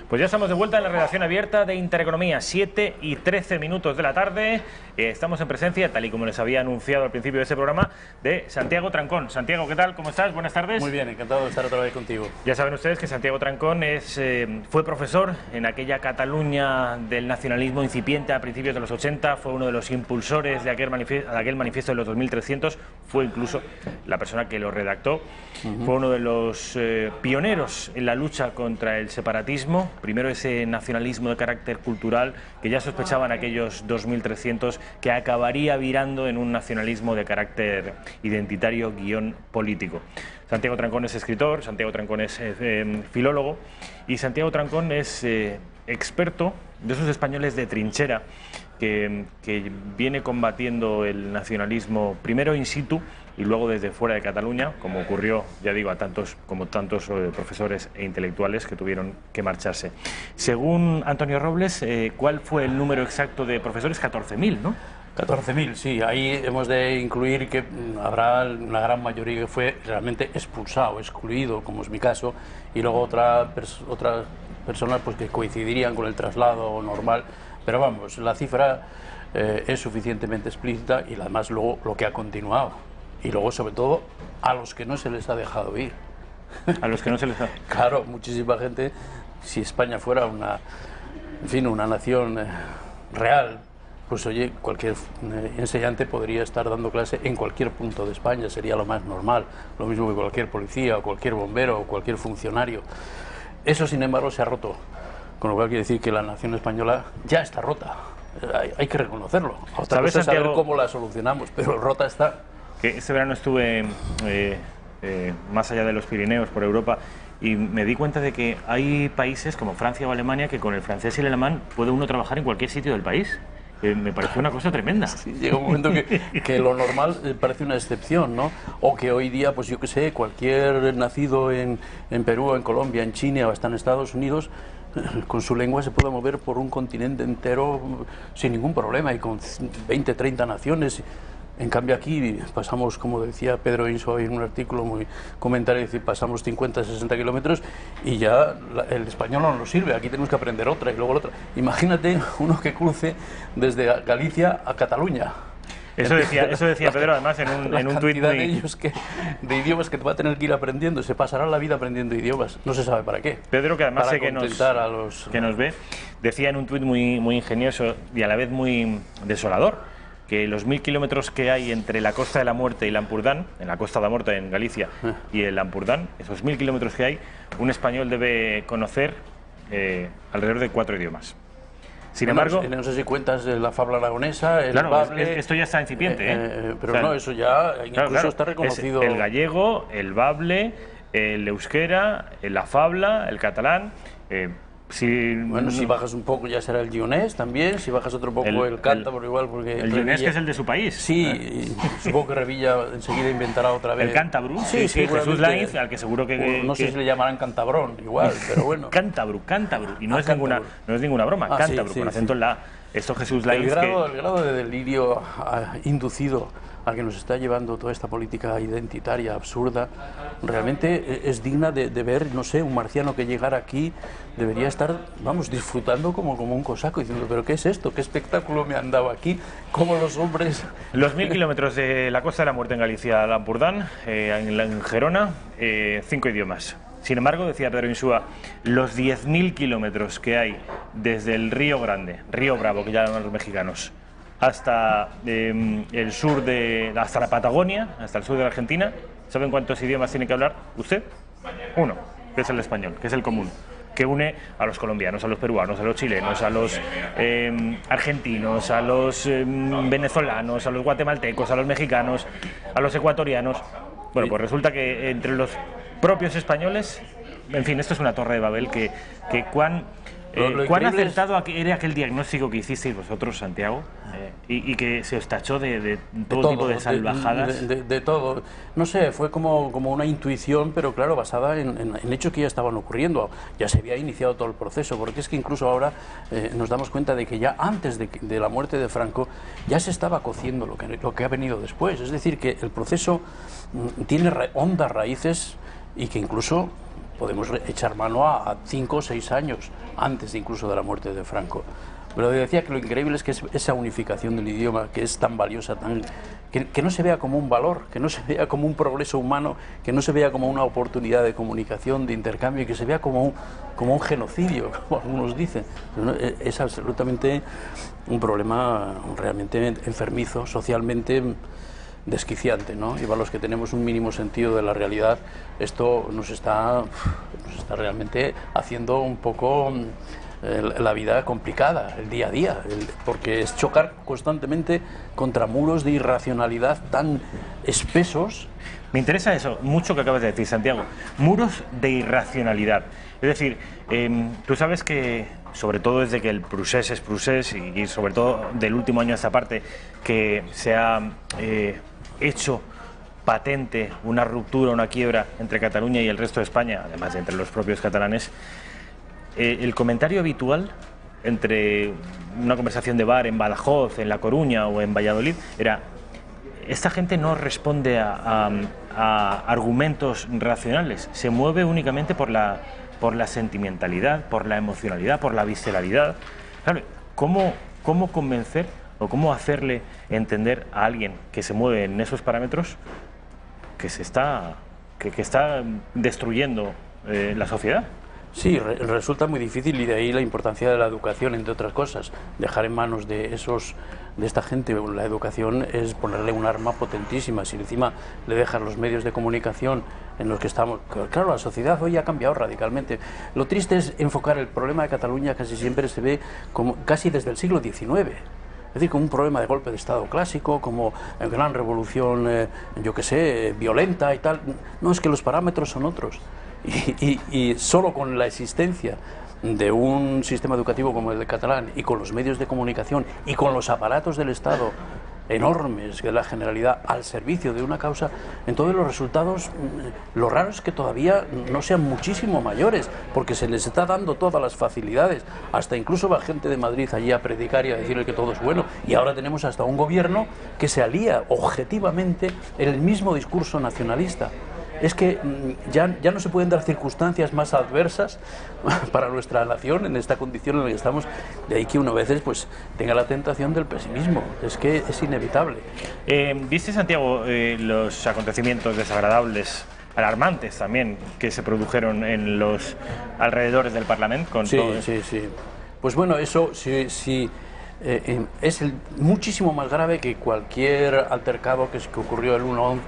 Pues ya estamos de vuelta en la redacción abierta de Intereconomía, 7:13 de la tarde. Estamos en presencia, tal y como les había anunciado al principio de este programa, de Santiago Trancón. Santiago, ¿qué tal? ¿Cómo estás? Buenas tardes. Muy bien, encantado de estar otra vez contigo. Ya saben ustedes que Santiago Trancón fue profesor en aquella Cataluña del nacionalismo incipiente a principios de los 80, fue uno de los impulsores de aquel manifiesto de los 2300, fue incluso la persona que lo redactó, fue uno de los pioneros en la lucha contra el separatismo, primero ese nacionalismo de carácter cultural que ya sospechaban aquellos 2300 que acabaría virando en un nacionalismo de carácter identitario político. Santiago Trancón es escritor, Santiago Trancón es filólogo y Santiago Trancón es experto de esos españoles de trinchera que viene combatiendo el nacionalismo primero in situ y luego desde fuera de Cataluña, como ocurrió, ya digo, a tantos profesores e intelectuales que tuvieron que marcharse. Según Antonio Robles, ¿cuál fue el número exacto de profesores? 14.000, ¿no? 14.000, sí. Ahí hemos de incluir que habrá una gran mayoría que fue realmente expulsado, excluido, como es mi caso, y luego otras personas pues, que coincidirían con el traslado normal. Pero vamos, la cifra es suficientemente explícita y además luego lo que ha continuado. Y luego, sobre todo, a los que no se les ha dejado ir. A los que no se les ha... Claro, muchísima gente, si España fuera una nación real, pues oye, cualquier enseñante podría estar dando clase en cualquier punto de España, sería lo más normal, lo mismo que cualquier policía o cualquier bombero o cualquier funcionario. Eso, sin embargo, se ha roto, con lo cual quiere decir que la nación española ya está rota, hay que reconocerlo. Otra cosa es saber cómo la solucionamos, pero rota está. Que este verano estuve más allá de los Pirineos, por Europa, y me di cuenta de que hay países como Francia o Alemania que con el francés y el alemán puede uno trabajar en cualquier sitio del país. Me pareció una cosa tremenda. Sí, llega un momento que lo normal parece una excepción, ¿no? O que hoy día, pues yo qué sé, cualquier nacido en Perú, en Colombia, en China o hasta en Estados Unidos, con su lengua se puede mover por un continente entero sin ningún problema y con 20, 30 naciones. En cambio aquí pasamos, como decía Pedro Insua en un artículo muy comentario, es decir, pasamos 50, 60 kilómetros y ya el español no nos sirve, aquí tenemos que aprender otra y luego la otra. Imagínate uno que cruce desde Galicia a Cataluña. Eso decía Pedro, además, en un tuit de idiomas que te va a tener que ir aprendiendo, se pasará la vida aprendiendo idiomas, no se sabe para qué. Pedro, que además sé que nos ve, decía en un tuit muy ingenioso y a la vez muy desolador, que los 1000 kilómetros que hay entre la Costa de la Muerte y el Ampurdán, en la Costa de la Muerte en Galicia y el Ampurdán, esos 1000 kilómetros que hay, un español debe conocer alrededor de 4 idiomas. Sin embargo, no sé si cuentas la fabla aragonesa, el bable... Esto ya está incipiente, pero o sea, no, eso ya incluso está reconocido. El gallego, el bable, el euskera, la fabla, el catalán... si bajas un poco ya será el guionés también, si bajas otro poco el cántabro igual, porque... El guionés, que es el de su país. Sí, supongo que Revilla enseguida inventará otra vez... El cántabro, sí, Jesús Lainz, al que seguro que... No sé si le llamarán cantabrón, igual, pero bueno. Cántabro, y no es ninguna broma, cántabro, con acento en la A. Esto Jesús Lainz... El grado de delirio inducido al que nos está llevando toda esta política identitaria absurda, realmente es digna de ver, no sé, un marciano que llegara aquí debería estar, disfrutando como un cosaco, diciendo, pero ¿qué es esto? ¿Qué espectáculo me han dado aquí? ¿Cómo los hombres...? Los 1000 kilómetros de la Costa de la Muerte en Galicia, al Ampurdán, en Gerona, 5 idiomas. Sin embargo, decía Pedro Insúa, los 10.000 kilómetros que hay desde el Río Grande, Río Bravo, que llaman los mexicanos, hasta el sur hasta la Patagonia, hasta el sur de la Argentina, ¿saben cuántos idiomas tiene que hablar usted? Uno, que es el español, que es el común, que une a los colombianos, a los peruanos, a los chilenos, a los argentinos, a los venezolanos, a los guatemaltecos, a los mexicanos, a los ecuatorianos. Bueno, pues resulta que entre los propios españoles, en fin, esto es una torre de Babel ¿cuán acertado era aquel diagnóstico que hicisteis vosotros, Santiago? Y que se os tachó de todo tipo de salvajadas. De todo. No sé, fue como una intuición, pero claro, basada en hechos que ya estaban ocurriendo. Ya se había iniciado todo el proceso, porque es que incluso ahora nos damos cuenta de que ya antes de la muerte de Franco ya se estaba cociendo lo que ha venido después. Es decir, que el proceso tiene hondas raíces y que incluso podemos echar mano a 5 o 6 años antes incluso de la muerte de Franco. Pero decía que lo increíble es que esa unificación del idioma, que es tan valiosa, que no se vea como un valor, que no se vea como un progreso humano, que no se vea como una oportunidad de comunicación, de intercambio, y que se vea como un genocidio, como algunos dicen. Es absolutamente un problema realmente enfermizo, socialmente desquiciante, ¿no? Y para los que tenemos un mínimo sentido de la realidad, esto nos está realmente haciendo un poco la vida complicada, el día a día, porque es chocar constantemente contra muros de irracionalidad tan espesos. Me interesa eso, mucho que acabas de decir, Santiago. Muros de irracionalidad. Es decir, tú sabes que, sobre todo desde que el procés es procés, y sobre todo del último año a esta parte, que se ha hecho patente una ruptura, una quiebra entre Cataluña y el resto de España, además de entre los propios catalanes. El comentario habitual entre una conversación de bar en Badajoz, en La Coruña o en Valladolid era: esta gente no responde a argumentos racionales, se mueve únicamente por la sentimentalidad, por la emocionalidad, por la visceralidad. Claro, ¿cómo convencer o cómo hacerle entender a alguien que se mueve en esos parámetros que está destruyendo la sociedad? Sí, resulta muy difícil, y de ahí la importancia de la educación, entre otras cosas. Dejar en manos de esta gente la educación es ponerle un arma potentísima. Si encima le dejas los medios de comunicación en los que estamos... Claro, la sociedad hoy ha cambiado radicalmente. Lo triste es enfocar el problema de Cataluña, casi siempre se ve como casi desde el siglo XIX. Es decir, como un problema de golpe de Estado clásico, como gran revolución, yo qué sé, violenta y tal. No, es que los parámetros son otros. Y solo con la existencia de un sistema educativo como el del catalán, y con los medios de comunicación y con los aparatos del Estado enormes de la Generalidad al servicio de una causa, entonces los resultados, lo raro es que todavía no sean muchísimo mayores, porque se les está dando todas las facilidades. Hasta incluso va gente de Madrid allí a predicar y a decirle que todo es bueno, y ahora tenemos hasta un gobierno que se alía objetivamente en el mismo discurso nacionalista. Es que ya no se pueden dar circunstancias más adversas para nuestra nación en esta condición en la que estamos. De ahí que uno a veces pues tenga la tentación del pesimismo. Es que es inevitable. ¿Viste, Santiago, los acontecimientos desagradables, alarmantes también, que se produjeron en los alrededores del Parlamento? Sí. Pues bueno, eso sí. Es muchísimo más grave que cualquier altercado que ocurrió el 1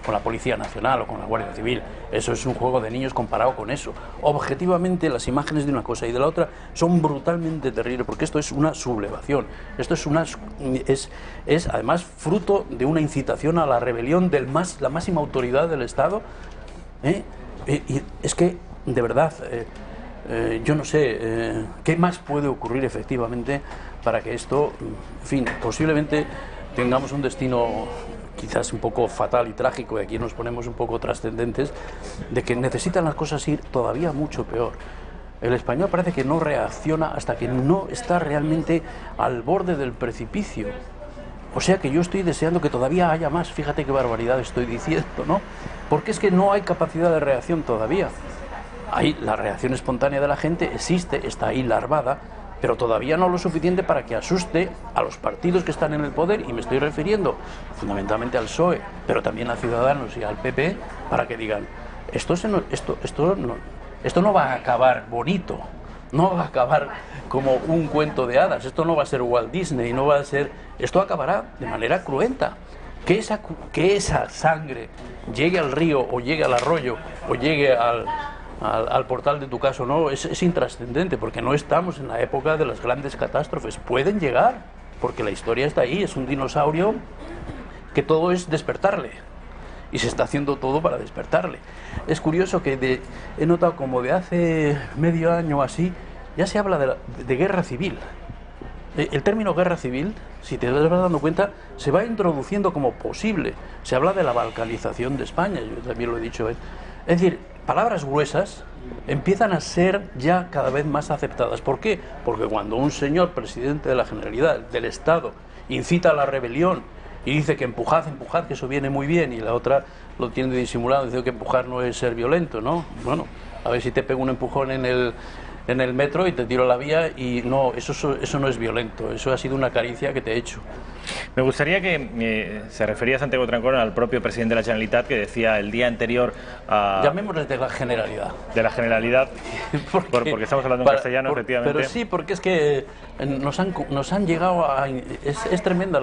con la Policía Nacional o con la Guardia Civil. Eso es un juego de niños comparado con eso. Objetivamente, las imágenes de una cosa y de la otra son brutalmente terribles, porque esto es una sublevación. Esto es además fruto de una incitación a la rebelión de la máxima autoridad del Estado. Y es que, de verdad... yo no sé qué más puede ocurrir efectivamente para que esto, en fin, posiblemente tengamos un destino quizás un poco fatal y trágico, y aquí nos ponemos un poco trascendentes, de que necesitan las cosas ir todavía mucho peor. El español parece que no reacciona hasta que no está realmente al borde del precipicio. O sea que yo estoy deseando que todavía haya más. Fíjate qué barbaridad estoy diciendo, ¿no? Porque es que no hay capacidad de reacción todavía. Ahí la reacción espontánea de la gente existe, está ahí larvada, pero todavía no lo suficiente para que asuste a los partidos que están en el poder, y me estoy refiriendo fundamentalmente al PSOE, pero también a Ciudadanos y al PP, para que digan, esto no va a acabar bonito, no va a acabar como un cuento de hadas, esto no va a ser Walt Disney, no va a ser, esto acabará de manera cruenta. Que esa sangre llegue al río, o llegue al arroyo, o llegue al portal de tu casa, no, es intrascendente, porque no estamos en la época de las grandes catástrofes. Pueden llegar, porque la historia está ahí, es un dinosaurio que todo es despertarle, y se está haciendo todo para despertarle. Es curioso que he notado como de hace medio año así, ya se habla de guerra civil. El término guerra civil, si te vas dando cuenta, se va introduciendo como posible. Se habla de la balcanización de España, yo también lo he dicho. Es decir, palabras gruesas empiezan a ser ya cada vez más aceptadas. ¿Por qué? Porque cuando un señor presidente de la Generalidad, del Estado, incita a la rebelión y dice que empujad, que eso viene muy bien, y la otra lo tiene disimulado, dice que empujar no es ser violento, ¿no? Bueno, a ver si te pego un empujón en el metro y te tiro a la vía, y no, eso no es violento, eso ha sido una caricia que te he hecho. Me gustaría que se refería Santiago Trancón al propio presidente de la Generalitat, que decía el día anterior a... Llamémosle de la Generalidad. De la Generalidad, porque estamos hablando en castellano, efectivamente. Pero sí, porque es que nos han llegado a... Es tremenda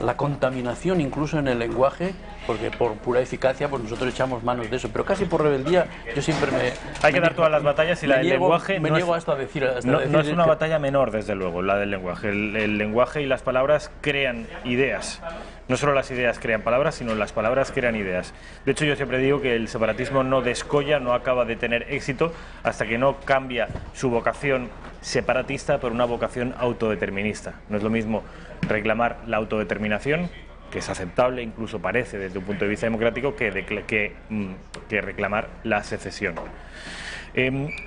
la contaminación incluso en el lenguaje, porque por pura eficacia pues nosotros echamos manos de eso, pero casi por rebeldía yo siempre Hay que dar todas las batallas, y la del lenguaje me niego hasta decir... No es una batalla menor, desde luego, la del lenguaje. El lenguaje y las palabras crean ideas. No solo las ideas crean palabras, sino las palabras crean ideas. De hecho, yo siempre digo que el separatismo no descolla, no acaba de tener éxito hasta que no cambia su vocación separatista por una vocación autodeterminista. No es lo mismo reclamar la autodeterminación, que es aceptable, incluso parece desde un punto de vista democrático, que reclamar la secesión.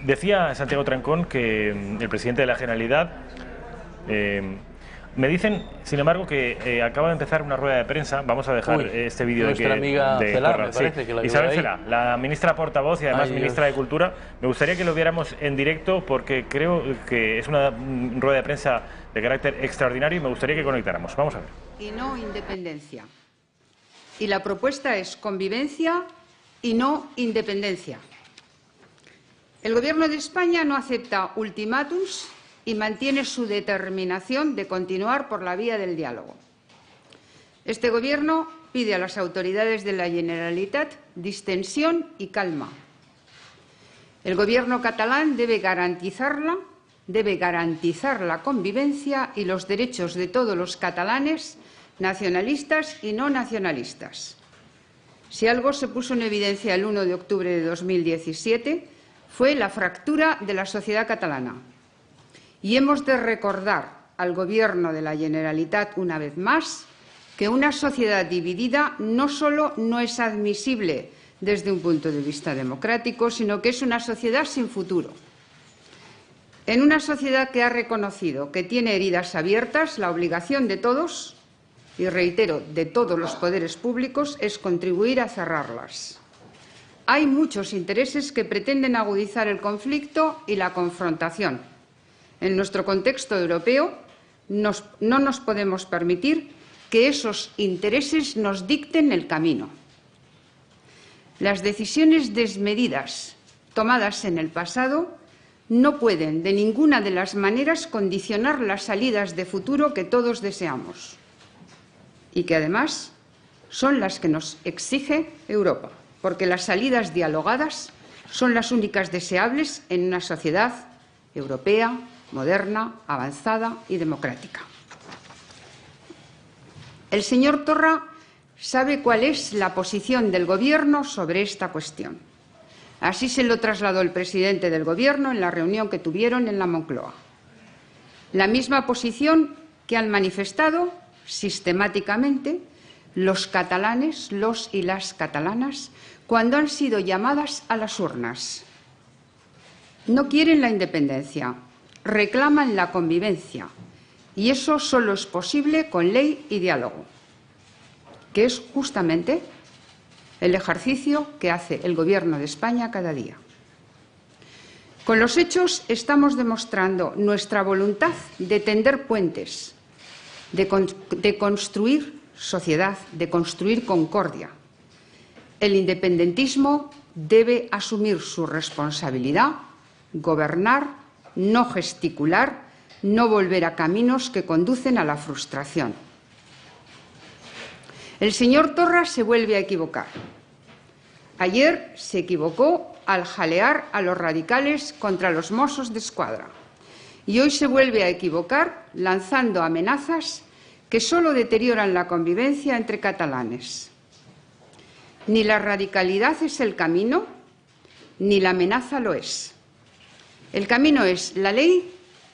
Decía Santiago Trancón que el presidente de la Generalidad... me dicen, sin embargo, que acaba de empezar una rueda de prensa. Vamos a dejar este vídeo de nuestra amiga Celaá, me sí. parece que la Isabel Celaá, la ministra portavoz y además ministra de Cultura. Me gustaría que lo viéramos en directo, porque creo que es una rueda de prensa de carácter extraordinario y me gustaría que conectáramos. Vamos a ver. Y no independencia. Y la propuesta es convivencia y no independencia. El Gobierno de España no acepta ultimátums y mantiene su determinación de continuar por la vía del diálogo. Este Gobierno pide a las autoridades de la Generalitat distensión y calma. El Gobierno catalán debe garantizar la convivencia y los derechos de todos los catalanes, nacionalistas y no nacionalistas. Si algo se puso en evidencia el 1 de octubre de 2017 fue la fractura de la sociedad catalana. Y hemos de recordar al Gobierno de la Generalitat una vez más que una sociedad dividida no solo no es admisible desde un punto de vista democrático, sino que es una sociedad sin futuro. En una sociedad que ha reconocido que tiene heridas abiertas, la obligación de todos, y reitero, de todos los poderes públicos, es contribuir a cerrarlas. Hay muchos intereses que pretenden agudizar el conflicto y la confrontación. En nuestro contexto europeo no nos podemos permitir que esos intereses nos dicten el camino. Las decisiones desmedidas tomadas en el pasado no pueden de ninguna de las maneras condicionar las salidas de futuro que todos deseamos y que además son las que nos exige Europa, porque las salidas dialogadas son las únicas deseables en una sociedad europea, moderna, avanzada y democrática. El señor Torra sabe cuál es la posición del Gobierno sobre esta cuestión. Así se lo trasladó el presidente del Gobierno en la reunión que tuvieron en la Moncloa. La misma posición que han manifestado sistemáticamente los catalanes, los y las catalanas, cuando han sido llamadas a las urnas. No quieren la independencia, reclaman la convivencia, y eso solo es posible con ley y diálogo, que es justamente el ejercicio que hace el Gobierno de España cada día. Con los hechos estamos demostrando nuestra voluntad de tender puentes, de construir sociedad, de construir concordia. El independentismo debe asumir su responsabilidad, gobernar, no gesticular, no volver a caminos que conducen a la frustración. El señor Torra se vuelve a equivocar. Ayer se equivocó al jalear a los radicales contra los Mossos d'Esquadra y hoy se vuelve a equivocar lanzando amenazas que solo deterioran la convivencia entre catalanes. Ni la radicalidad es el camino, ni la amenaza lo es. El camino es la ley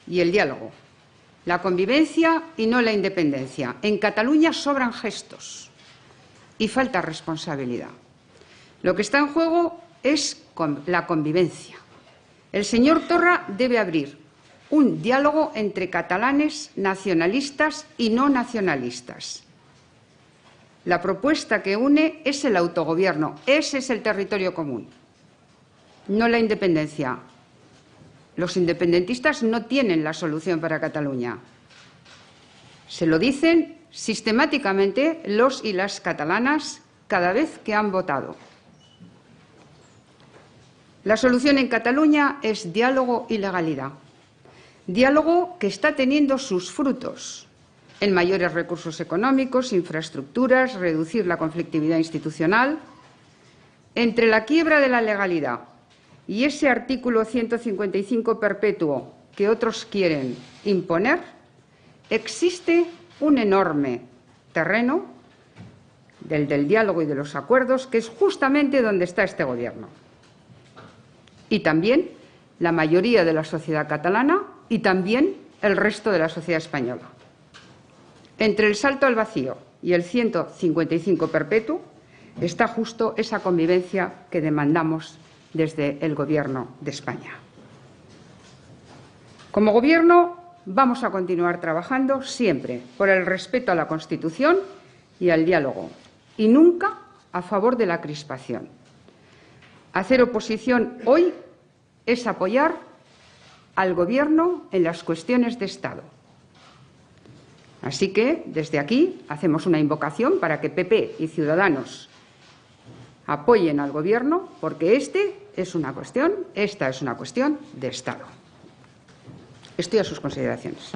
y el diálogo, la convivencia y no la independencia. En Cataluña sobran gestos y falta responsabilidad. Lo que está en juego es la convivencia. El señor Torra debe abrir un diálogo entre catalanes nacionalistas y no nacionalistas. La propuesta que une es el autogobierno. Ese es el territorio común, no la independencia. Los independentistas no tienen la solución para Cataluña. Se lo dicen sistemáticamente los y las catalanas cada vez que han votado. La solución en Cataluña es diálogo y legalidad. Diálogo que está teniendo sus frutos en mayores recursos económicos, infraestructuras, reducir la conflictividad institucional. Entre la quiebra de la legalidad y ese artículo 155 perpetuo que otros quieren imponer, existe un enorme terreno del diálogo y de los acuerdos, que es justamente donde está este Gobierno. Y también la mayoría de la sociedad catalana y también el resto de la sociedad española. Entre el salto al vacío y el 155 perpetuo está justo esa convivencia que demandamos desde el Gobierno de España. Como Gobierno vamos a continuar trabajando siempre por el respeto a la Constitución y al diálogo, y nunca a favor de la crispación. Hacer oposición hoy es apoyar al Gobierno en las cuestiones de Estado. Así que, desde aquí, hacemos una invocación para que PP y Ciudadanos apoyen al Gobierno, porque esta es una cuestión de Estado. Estoy a sus consideraciones.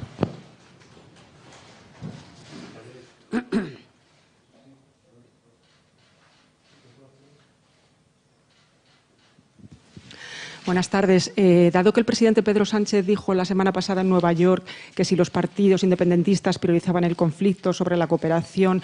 Buenas tardes. Dado que el presidente Pedro Sánchez dijo la semana pasada en Nueva York que si los partidos independentistas priorizaban el conflicto sobre la cooperación...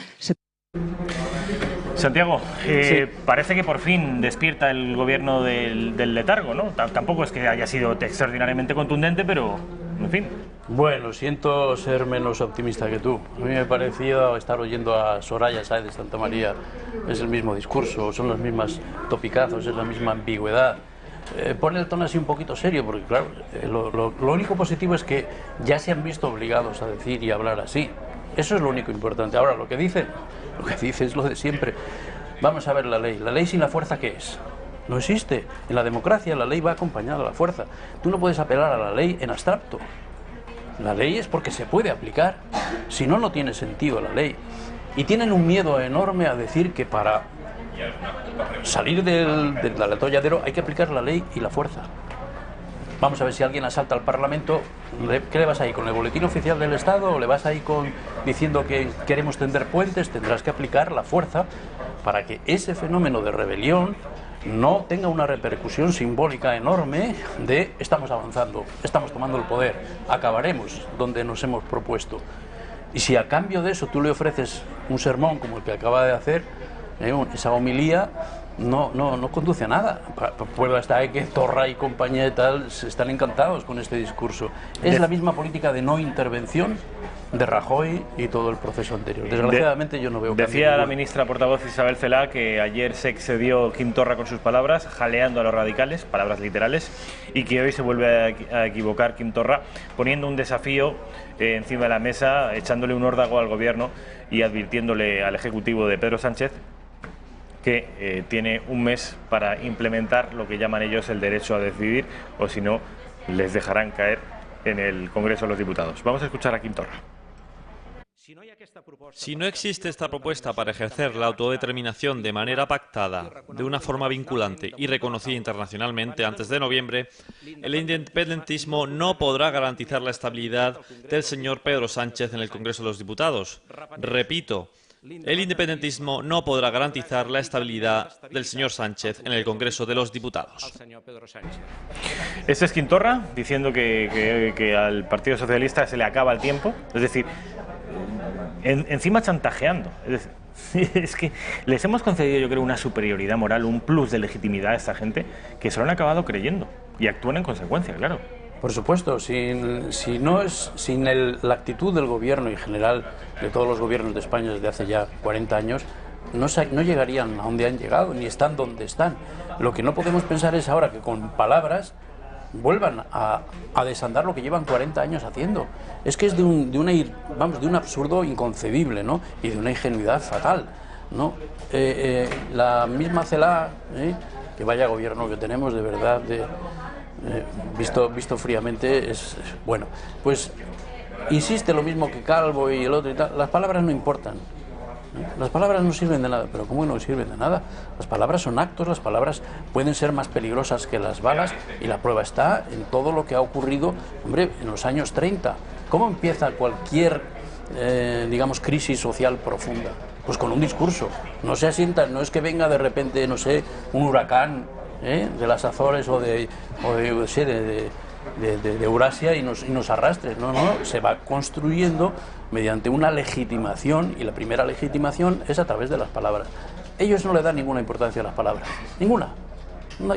Santiago, Sí. parece que por fin despierta el gobierno del letargo, ¿no? Tampoco es que haya sido extraordinariamente contundente, pero, en fin. Bueno, siento ser menos optimista que tú. A mí me parecía estar oyendo a Soraya Sáez de Santa María. Es el mismo discurso, son los mismos topicazos, es la misma ambigüedad. Pone el tono así un poquito serio, porque claro, lo único positivo es que ya se han visto obligados a decir y hablar así. Eso es lo único importante. Ahora, lo que dice es lo de siempre. Vamos a ver la ley. ¿La ley sin la fuerza qué es? No existe. En la democracia la ley va acompañada a la fuerza. Tú no puedes apelar a la ley en abstracto. La ley es porque se puede aplicar. Si no, no tiene sentido la ley. Y tienen un miedo enorme a decir que para salir del atolladero hay que aplicar la ley y la fuerza. Vamos a ver, si alguien asalta al Parlamento, ¿qué le vas ahí? ¿Con el boletín oficial del Estado? ¿O le vas ahí diciendo que queremos tender puentes? Tendrás que aplicar la fuerza para que ese fenómeno de rebelión no tenga una repercusión simbólica enorme de estamos avanzando, estamos tomando el poder, acabaremos donde nos hemos propuesto. Y si a cambio de eso tú le ofreces un sermón como el que acaba de hacer, esa homilía no conduce a nada. Prueba está que Torra y compañía y tal están encantados con este discurso. Es la misma política de no intervención de Rajoy y todo el proceso anterior. Desgraciadamente yo no veo... Decía la ministra portavoz Isabel Celaá que ayer se excedió Quim Torra con sus palabras, jaleando a los radicales, palabras literales, y que hoy se vuelve a equivocar Quim Torra, poniendo un desafío encima de la mesa, echándole un órdago al gobierno y advirtiéndole al ejecutivo de Pedro Sánchez que tiene un mes para implementar lo que llaman ellos el derecho a decidir, o si no, les dejarán caer en el Congreso de los Diputados. Vamos a escuchar a Quim Torra. Si no existe esta propuesta para ejercer la autodeterminación de manera pactada, de una forma vinculante y reconocida internacionalmente antes de noviembre, el independentismo no podrá garantizar la estabilidad del señor Pedro Sánchez en el Congreso de los Diputados. Repito, el independentismo no podrá garantizar la estabilidad del señor Sánchez en el Congreso de los Diputados. Este es Quim Torra diciendo que al Partido Socialista se le acaba el tiempo, es decir, encima chantajeando. Es que les hemos concedido, yo creo, una superioridad moral, un plus de legitimidad a esta gente que se lo han acabado creyendo y actúan en consecuencia, claro. Por supuesto, sin la actitud del gobierno en general, de todos los gobiernos de España desde hace ya 40 años, no llegarían a donde han llegado, ni están donde están. Lo que no podemos pensar es ahora que con palabras vuelvan a desandar lo que llevan 40 años haciendo. Es que es de un absurdo inconcebible, ¿no? Y de una ingenuidad fatal. ¿no? La misma CELA, que vaya gobierno que tenemos, de verdad, visto fríamente, bueno, pues insiste lo mismo que Calvo y el otro y tal. Las palabras no importan. Las palabras no sirven de nada, pero ¿cómo no sirven de nada? Las palabras son actos, las palabras pueden ser más peligrosas que las balas, y la prueba está en todo lo que ha ocurrido, hombre, en los años 30. ¿Cómo empieza cualquier, digamos, crisis social profunda? Pues con un discurso. No se asienta, no es que venga de repente, no sé, un huracán de las Azores o de Eurasia y nos arrastre. No, se va construyendo mediante una legitimación, y la primera legitimación es a través de las palabras. Ellos no le dan ninguna importancia a las palabras, ninguna.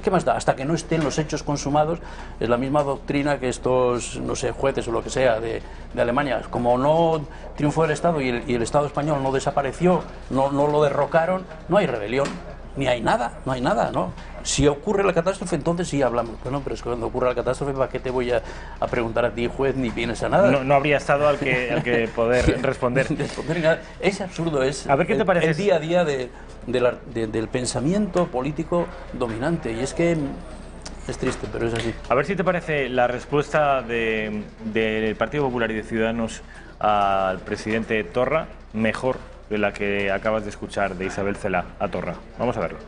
¿Qué más da? Hasta que no estén los hechos consumados. Es la misma doctrina que estos, no sé, jueces o lo que sea de Alemania. Como no triunfó el Estado y el Estado español no desapareció, no lo derrocaron, no hay rebelión, ni hay nada, ¿no? Si ocurre la catástrofe, entonces sí hablamos. Bueno, pero es que cuando ocurre la catástrofe, ¿para qué te voy a preguntar a ti, juez, ni vienes a nada? No habría Estado al que poder responder. Es absurdo, es a ver, ¿qué te parece? El día a día del pensamiento político dominante, y es que es triste, pero es así. A ver si te parece la respuesta del Partido Popular y de Ciudadanos al presidente Torra mejor de la que acabas de escuchar de Isabel Celaá a Torra. Vamos a verlo.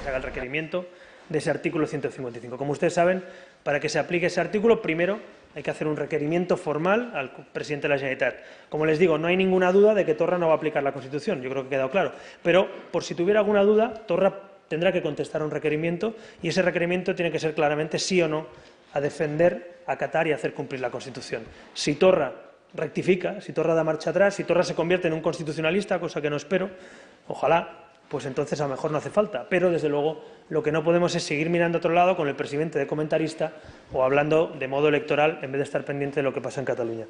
Se haga el requerimiento de ese artículo 155. Como ustedes saben, para que se aplique ese artículo, primero hay que hacer un requerimiento formal al presidente de la Generalitat. Como les digo, no hay ninguna duda de que Torra no va a aplicar la Constitución, yo creo que ha quedado claro. Pero, por si tuviera alguna duda, Torra tendrá que contestar un requerimiento, y ese requerimiento tiene que ser claramente sí o no a defender, acatar y hacer cumplir la Constitución. Si Torra rectifica, si Torra da marcha atrás, si Torra se convierte en un constitucionalista, cosa que no espero, ojalá, pues entonces a lo mejor no hace falta. Pero, desde luego, lo que no podemos es seguir mirando a otro lado con el presidente de comentarista o hablando de modo electoral en vez de estar pendiente de lo que pasa en Cataluña.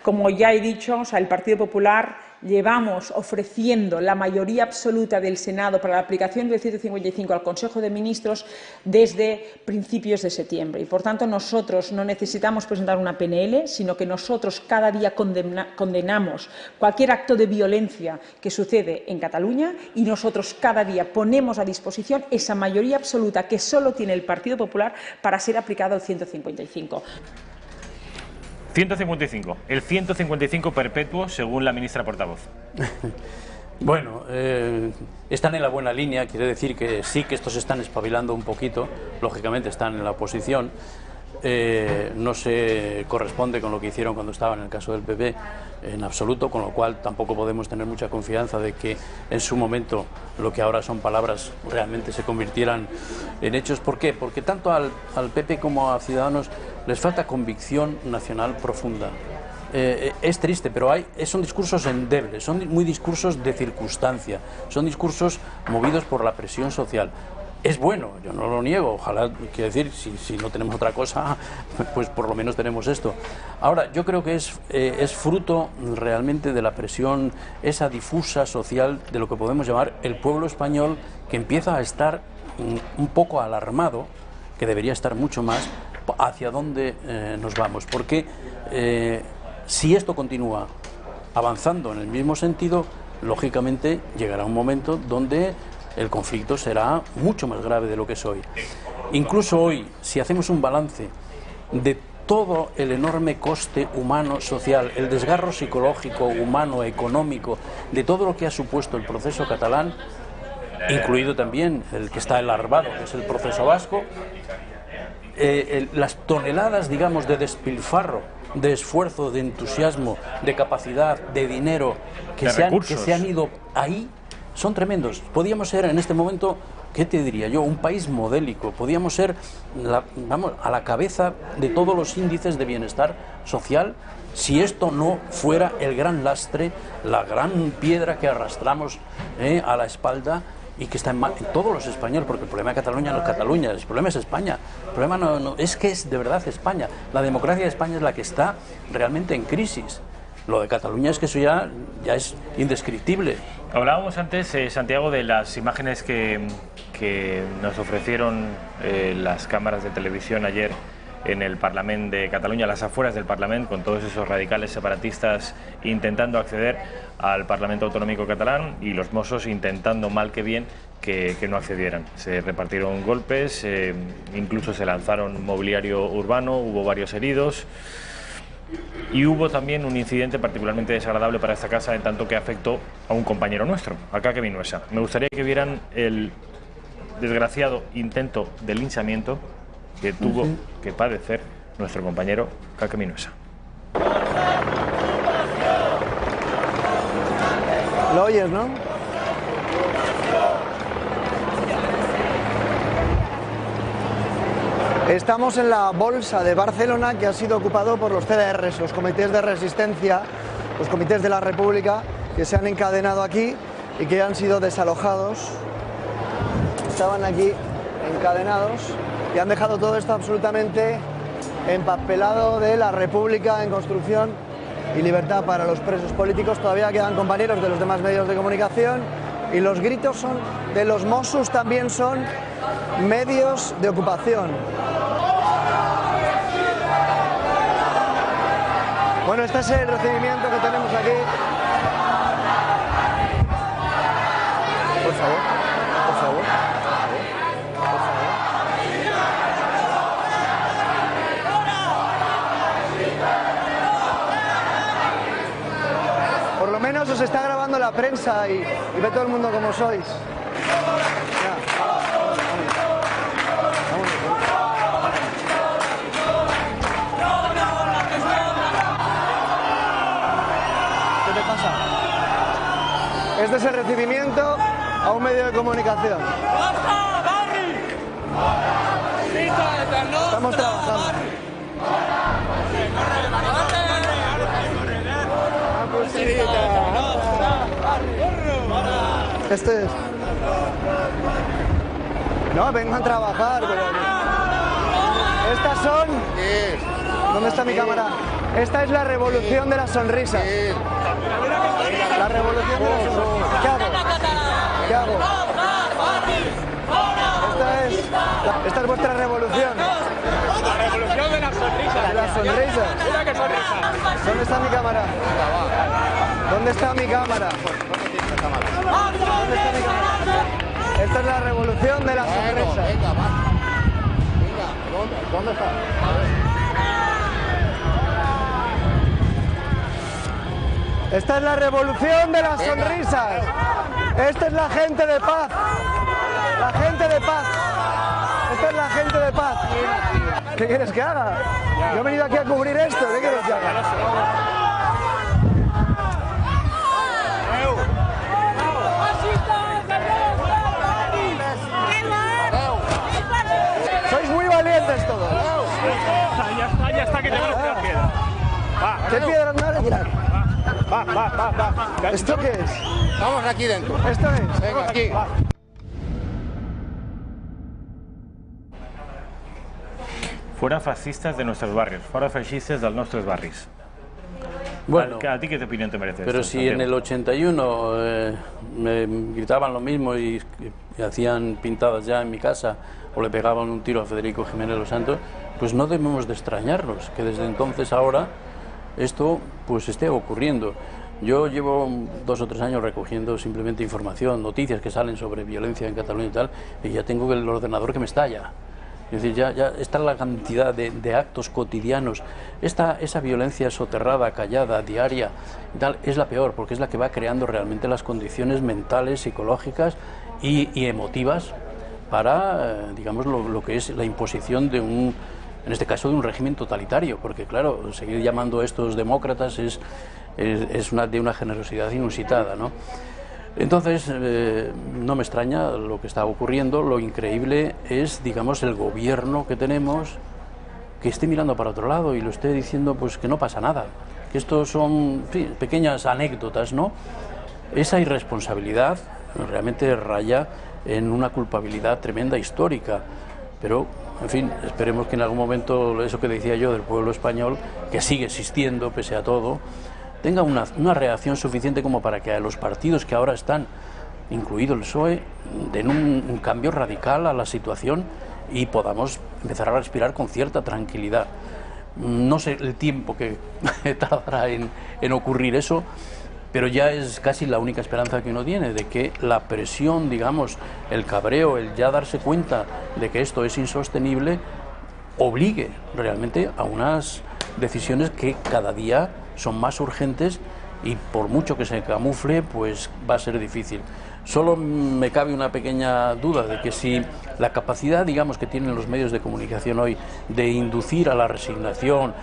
Como ya he dicho, el Partido Popular llevamos ofreciendo la mayoría absoluta del Senado para la aplicación del 155 al Consejo de Ministros desde principios de septiembre. Y, por tanto, nosotros no necesitamos presentar una PNL, sino que nosotros cada día condenamos cualquier acto de violencia que sucede en Cataluña, y nosotros cada día ponemos a disposición esa mayoría absoluta que solo tiene el Partido Popular para ser aplicado el 155. 155, el 155 perpetuo, según la ministra portavoz. Bueno, están en la buena línea, quiere decir que sí, que estos están espabilando un poquito, lógicamente están en la oposición, no se corresponde con lo que hicieron cuando estaban en el caso del PP en absoluto, con lo cual tampoco podemos tener mucha confianza de que en su momento lo que ahora son palabras realmente se convirtieran en hechos. ¿Por qué? Porque tanto al PP como a Ciudadanos les falta convicción nacional profunda. Es triste, pero son discursos endebles, son muy discursos de circunstancia, son discursos movidos por la presión social. Es bueno, yo no lo niego, ojalá, quiero decir, si no tenemos otra cosa, pues por lo menos tenemos esto. Ahora, yo creo que es fruto realmente de la presión, esa difusa social de lo que podemos llamar el pueblo español, que empieza a estar un poco alarmado, que debería estar mucho más, hacia dónde nos vamos. Porque si esto continúa avanzando en el mismo sentido, lógicamente llegará un momento donde el conflicto será mucho más grave de lo que es hoy. Incluso hoy, si hacemos un balance de todo el enorme coste humano, social, el desgarro psicológico, humano, económico, de todo lo que ha supuesto el proceso catalán, incluido también el que está enlarvado, que es el proceso vasco, las toneladas, digamos, de despilfarro, de esfuerzo, de entusiasmo, de capacidad, de dinero, que se han ido ahí, son tremendos. Podíamos ser en este momento, ¿qué te diría yo?, un país modélico. Podíamos ser, a la cabeza de todos los índices de bienestar social, si esto no fuera el gran lastre, la gran piedra que arrastramos a la espalda, y que está en todos los españoles, porque el problema de Cataluña no es Cataluña, el problema es España. El problema no es que es de verdad España. La democracia de España es la que está realmente en crisis. Lo de Cataluña es que eso ya es indescriptible. Hablábamos antes, Santiago, de las imágenes que nos ofrecieron las cámaras de televisión ayer en el Parlamento de Cataluña, a las afueras del Parlamento, con todos esos radicales separatistas intentando acceder al Parlamento Autonómico catalán y los Mossos intentando, mal que bien, que no accedieran. Se repartieron golpes, incluso se lanzaron mobiliario urbano, hubo varios heridos. Y hubo también un incidente particularmente desagradable para esta casa, en tanto que afectó a un compañero nuestro, a Kake Minuesa. Me gustaría que vieran el desgraciado intento de linchamiento que tuvo que padecer nuestro compañero Kake Minuesa. ¿Lo oyes, no? Estamos en la Bolsa de Barcelona, que ha sido ocupado por los CDRs, los comités de resistencia, los comités de la República, que se han encadenado aquí y que han sido desalojados. Estaban aquí encadenados y han dejado todo esto absolutamente empapelado de la República en construcción y libertad para los presos políticos. Todavía quedan compañeros de los demás medios de comunicación y los gritos son de los Mossos, también son medios de ocupación. Bueno, este es el recibimiento que tenemos aquí. Por favor, por favor, por favor. Por lo menos os está grabando la prensa y ve todo el mundo como sois. Este es el recibimiento a un medio de comunicación. Estamos trabajando. Este es. No, vengo a trabajar, pero... Estas son... ¿Dónde está mi cámara? Esta es la revolución de las sonrisas. La revolución de las sonrisas. ¿Qué hago? ¿Qué hago? Esta es vuestra revolución. La revolución de las sonrisas. De las sonrisas. Mira qué sonrisa. ¿Dónde está mi cámara? ¿Dónde está mi cámara? ¿Dónde está mi cámara? Esta es la revolución de las sonrisas. Venga, va. Venga, ¿dónde está? Esta es la revolución de las sonrisas. Esta es la gente de paz. La gente de paz. Esta es la gente de paz. ¿Qué quieres que haga? Yo he venido aquí a cubrir esto. ¿Qué quieres que haga? Sois muy valientes todos. Ya está, que te vas a tirar piedra. ¿Qué piedras me vas a tirar? Va. ¿Esto qué es? Vamos aquí dentro. ¿Esto es? Venga, aquí. Fuera fascistas de nuestros barrios, fuera fascistas de nuestros barrios. Bueno, ¿A ti qué opinión te merece pero esto, si Santiago? en el 81 me gritaban lo mismo y hacían pintadas ya en mi casa o le pegaban un tiro a Federico Jiménez Los Santos, pues no debemos de extrañarnos que desde entonces ahora esto pues esté ocurriendo. Yo llevo 2 o 3 años recogiendo simplemente información, noticias que salen sobre violencia en Cataluña y tal, y ya tengo el ordenador que me estalla. Es decir, ya está la cantidad de actos cotidianos. Esa violencia soterrada, callada, diaria, y tal, es la peor, porque es la que va creando realmente las condiciones mentales, psicológicas y emotivas para, digamos, lo que es la imposición de en este caso, de un régimen totalitario, porque claro, seguir llamando a estos demócratas es de una generosidad inusitada, ¿no? Entonces, no me extraña lo que está ocurriendo. Lo increíble es, digamos, el gobierno que tenemos que esté mirando para otro lado y lo esté diciendo pues que no pasa nada, que esto son, en fin, pequeñas anécdotas, ¿no? Esa irresponsabilidad realmente raya en una culpabilidad tremenda histórica, pero, en fin, esperemos que en algún momento eso que decía yo del pueblo español, que sigue existiendo pese a todo, tenga una reacción suficiente como para que a los partidos que ahora están, incluido el PSOE, den un cambio radical a la situación y podamos empezar a respirar con cierta tranquilidad. No sé el tiempo que tardará en ocurrir eso, pero ya es casi la única esperanza que uno tiene, de que la presión, digamos, el cabreo, el ya darse cuenta de que esto es insostenible, obligue realmente a unas decisiones que cada día son más urgentes y por mucho que se camufle, pues va a ser difícil. Solo me cabe una pequeña duda de que si la capacidad, digamos, que tienen los medios de comunicación hoy de inducir a la resignación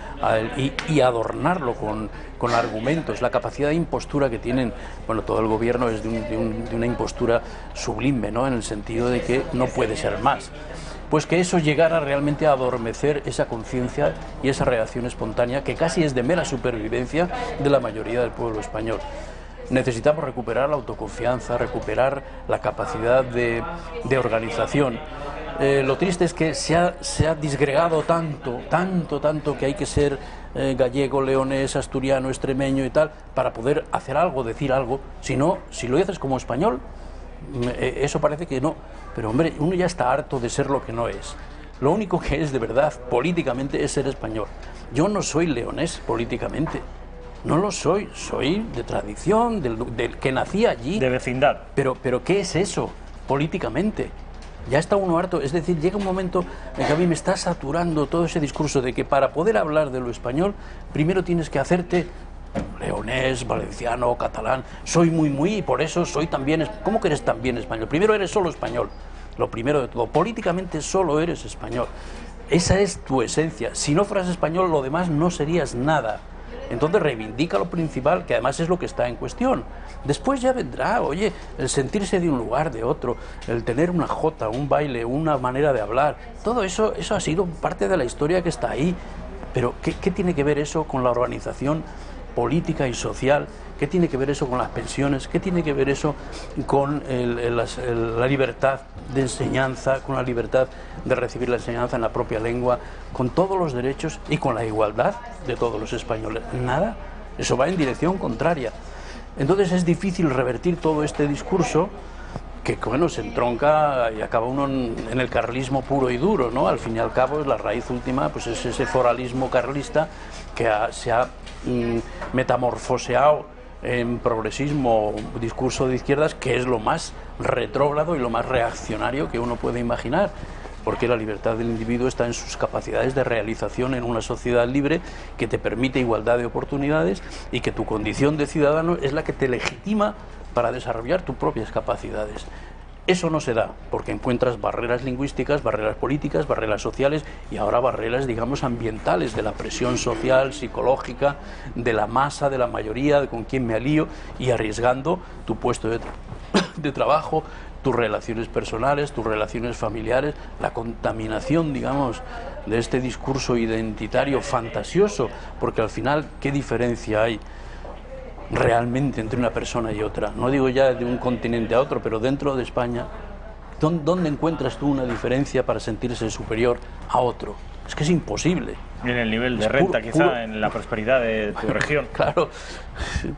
y adornarlo con argumentos, la capacidad de impostura que tienen, bueno, todo el gobierno es de una impostura sublime, ¿no?, en el sentido de que no puede ser más. Pues que eso llegara realmente a adormecer esa conciencia y esa reacción espontánea que casi es de mera supervivencia de la mayoría del pueblo español. Necesitamos recuperar la autoconfianza, recuperar la capacidad de organización. Lo triste es que se ha disgregado tanto que hay que ser gallego, leonés, asturiano, extremeño y tal para poder hacer algo, decir algo. Si no, si lo haces como español, eso parece que no. Pero hombre, uno ya está harto de ser lo que no es. Lo único que es de verdad políticamente es ser español. Yo no soy leonés políticamente. No lo soy, soy de tradición, del que nací allí. De vecindad. Pero ¿qué es eso políticamente? Ya está uno harto, es decir, llega un momento en que a mí me está saturando todo ese discurso de que para poder hablar de lo español, primero tienes que hacerte leonés, valenciano, catalán, soy muy, y por eso soy también... ¿Cómo que eres también español? Primero eres solo español, lo primero de todo, políticamente solo eres español. Esa es tu esencia, si no fueras español lo demás no serías nada. Entonces reivindica lo principal, que además es lo que está en cuestión. Después ya vendrá, oye, el sentirse de un lugar, de otro, el tener una jota, un baile, una manera de hablar, todo eso ha sido parte de la historia que está ahí. Pero ¿qué tiene que ver eso con la organización política y social? ¿Qué tiene que ver eso con las pensiones? ¿Qué tiene que ver eso con la libertad de enseñanza, con la libertad de recibir la enseñanza en la propia lengua, con todos los derechos y con la igualdad de todos los españoles? Nada, eso va en dirección contraria. Entonces es difícil revertir todo este discurso que, bueno, se entronca y acaba uno en el carlismo puro y duro, ¿no? Al fin y al cabo, la raíz última pues es ese foralismo carlista que se ha metamorfoseado en progresismo, discurso de izquierdas, que es lo más retrógrado y lo más reaccionario que uno puede imaginar, porque la libertad del individuo está en sus capacidades de realización en una sociedad libre que te permite igualdad de oportunidades y que tu condición de ciudadano es la que te legitima para desarrollar tus propias capacidades. Eso no se da porque encuentras barreras lingüísticas, barreras políticas, barreras sociales y ahora barreras, digamos, ambientales, de la presión social, psicológica, de la masa, de la mayoría, de con quien me alío y arriesgando tu puesto de trabajo, tus relaciones personales, tus relaciones familiares, la contaminación, digamos, de este discurso identitario fantasioso, porque al final, ¿qué diferencia hay realmente entre una persona y otra? No digo ya de un continente a otro, pero dentro de España, ¿dónde encuentras tú una diferencia para sentirse superior a otro? Es que es imposible. En el nivel de renta, quizá, en la prosperidad de tu región. Claro,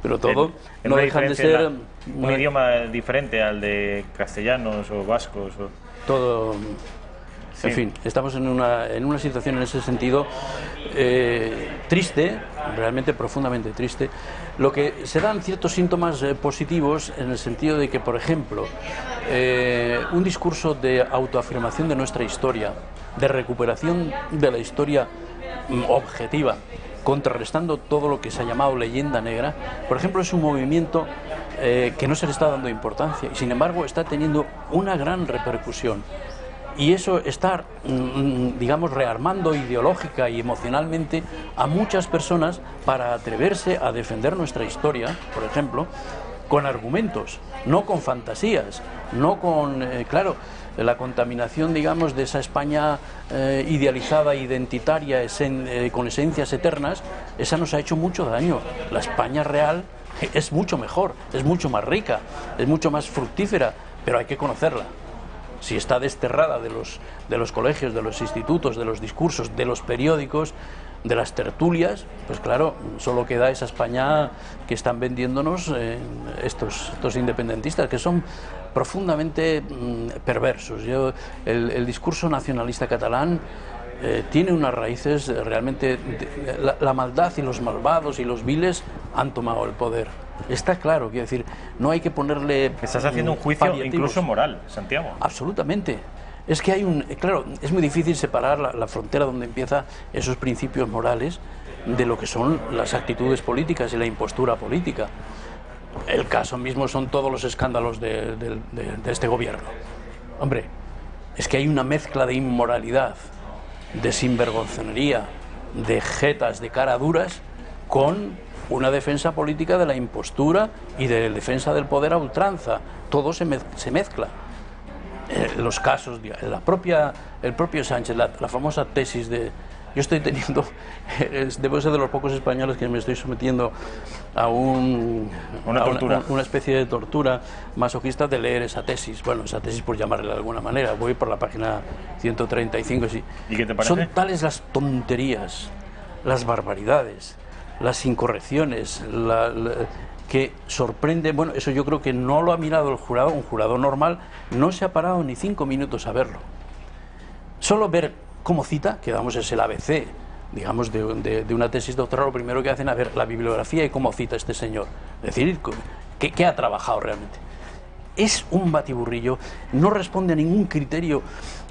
pero todo no dejan de ser... un idioma diferente al de castellanos o vascos. Todo... Sí. En fin, estamos en una situación en ese sentido triste, realmente profundamente triste. Lo que se dan ciertos síntomas positivos en el sentido de que, por ejemplo, un discurso de autoafirmación de nuestra historia, de recuperación de la historia objetiva, contrarrestando todo lo que se ha llamado leyenda negra, por ejemplo, es un movimiento que no se le está dando importancia y sin embargo está teniendo una gran repercusión. Y eso está, digamos, rearmando ideológica y emocionalmente a muchas personas para atreverse a defender nuestra historia, por ejemplo, con argumentos, no con fantasías, no con, claro, la contaminación, digamos, de esa España idealizada, identitaria, con esencias eternas, esa nos ha hecho mucho daño. La España real es mucho mejor, es mucho más rica, es mucho más fructífera, pero hay que conocerla. Si está desterrada de los colegios, de los institutos, de los discursos, de los periódicos, de las tertulias, pues claro, solo queda esa España que están vendiéndonos estos independentistas, que son profundamente perversos. El discurso nacionalista catalán tiene unas raíces realmente... La maldad y los malvados y los viles han tomado el poder. Está claro, quiero decir, no hay que ponerle... Estás haciendo un juicio incluso moral, Santiago. Absolutamente. Es que hay claro, es muy difícil separar la frontera donde empiezan esos principios morales de lo que son las actitudes políticas y la impostura política. El caso mismo son todos los escándalos de este gobierno. Hombre, es que hay una mezcla de inmoralidad, de sinvergonzonería, de jetas, de cara duras, con una defensa política de la impostura y de defensa del poder a ultranza. Todo se mezcla. Los casos, el propio Sánchez, la famosa tesis de... Yo estoy teniendo, debo ser de los pocos españoles que me estoy sometiendo a una especie de tortura masoquista de leer esa tesis. Bueno, esa tesis por llamarle de alguna manera. Voy por la página 135. ¿Y qué te parece? Son tales las tonterías, las barbaridades, las incorrecciones, que sorprende. Bueno, eso yo creo que no lo ha mirado el jurado. Un jurado normal no se ha parado ni 5 minutos a verlo. Solo ver cómo cita, que vamos, es el ABC, digamos, de una tesis doctoral. Lo primero que hacen es ver la bibliografía y cómo cita este señor. Es decir, ¿qué ha trabajado realmente? Es un batiburrillo, no responde a ningún criterio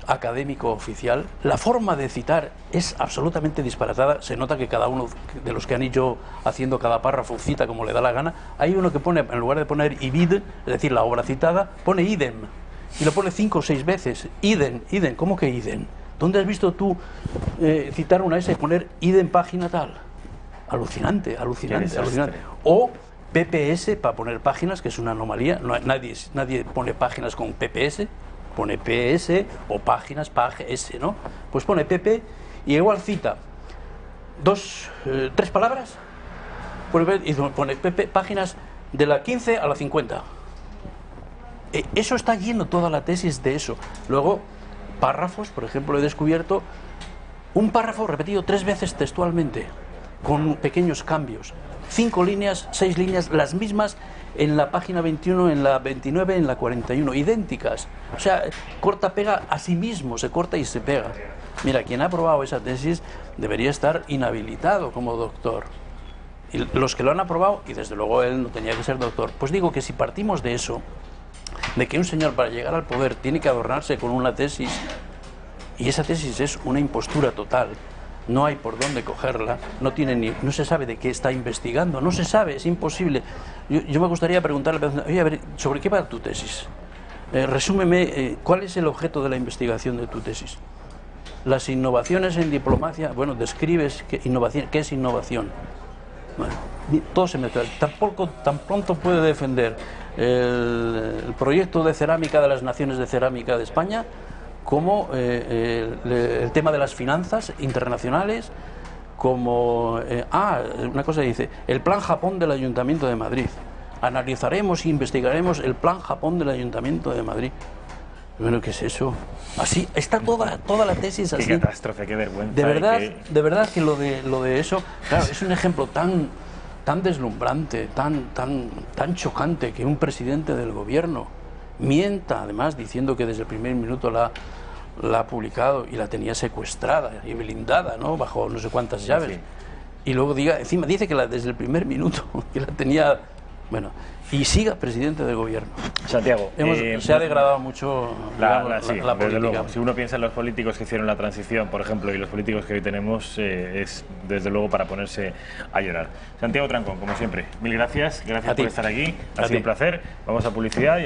académico oficial. La forma de citar es absolutamente disparatada. Se nota que cada uno de los que han ido haciendo cada párrafo cita como le da la gana. Hay uno que pone, en lugar de poner ibid, es decir, la obra citada, pone idem, y lo pone 5 o 6 veces. Idem, ¿cómo que idem? ¿Dónde has visto tú citar una S y poner idem página tal? Alucinante. O PPS para poner páginas, que es una anomalía. Nadie pone páginas con PPS. Pone PS o páginas, PAG-S, ¿no? Pues pone PP y igual cita 3 palabras, y pone PP, páginas de la 15 a la 50. Eso está lleno, toda la tesis de eso. Luego, párrafos, por ejemplo, he descubierto un párrafo repetido 3 veces textualmente, con pequeños cambios. 5 líneas, 6 líneas, las mismas en la página 21, en la 29, en la 41, idénticas. O sea, corta-pega a sí mismo, se corta y se pega. Mira, quien ha aprobado esa tesis debería estar inhabilitado como doctor. Y los que lo han aprobado, y desde luego él no tenía que ser doctor, pues digo que si partimos de eso, de que un señor para llegar al poder tiene que adornarse con una tesis, y esa tesis es una impostura total, no hay por dónde cogerla, no se sabe de qué está investigando, no se sabe, es imposible. Yo me gustaría preguntarle, oye, a ver, ¿sobre qué va tu tesis? Resúmeme, ¿cuál es el objeto de la investigación de tu tesis? Las innovaciones en diplomacia, bueno, describes qué es innovación. Bueno, todo se mete. Tan pronto puede defender el proyecto de cerámica de las naciones de cerámica de España, como el tema de las finanzas internacionales, como... una cosa dice, el Plan Japón del Ayuntamiento de Madrid. Analizaremos e investigaremos el Plan Japón del Ayuntamiento de Madrid. Bueno, ¿qué es eso? Así, está toda la tesis así. Qué catástrofe, qué vergüenza. De verdad que lo de eso, claro, es un ejemplo tan deslumbrante, tan chocante, que un presidente del gobierno mienta, además, diciendo que desde el primer minuto la ha publicado y la tenía secuestrada y blindada, ¿no?, bajo no sé cuántas llaves. Sí. Y luego encima dice que desde el primer minuto que la tenía... Bueno, y siga presidente del gobierno. Santiago, se ha degradado mucho la política. Luego, si uno piensa en los políticos que hicieron la transición, por ejemplo, y los políticos que hoy tenemos, es desde luego para ponerse a llorar. Santiago Trancón, como siempre, mil gracias por estar aquí, ha sido un placer. Vamos a publicidad.